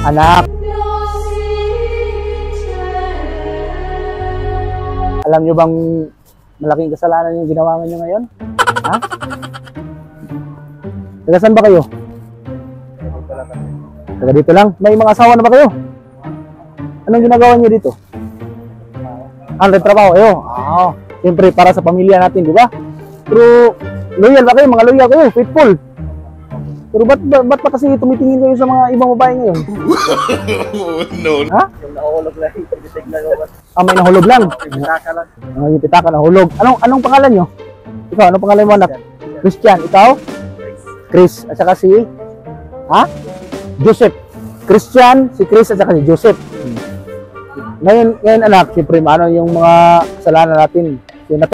Anak, alam nyo bang malaking kasalanan yung ginawa nyo ngayon? Ha? Taga saan ba kayo? Taga dito lang? May mga asawa na ba kayo? Anong ginagawa nyo dito? Nagtrabaho kayo? Siyempre para sa pamilya natin, di ba? Pero loyal ba kayo? Mga loyal kayo, faithful. Pero ba't pa kasi tumitingin kayo sa mga ibang babae ngayon? No. Ha? Yung nahulog lang. May nahulog lang? Pitaka lang. Yung pitaka nahulog. Anong pangalan nyo? Ikaw, anong pangalan mo anak? Christian. Ikaw? Chris. At saka si? Joseph. Christian, si Chris at saka si Joseph. Ngayon anak, siyempre ano yung mga kasalanan natin?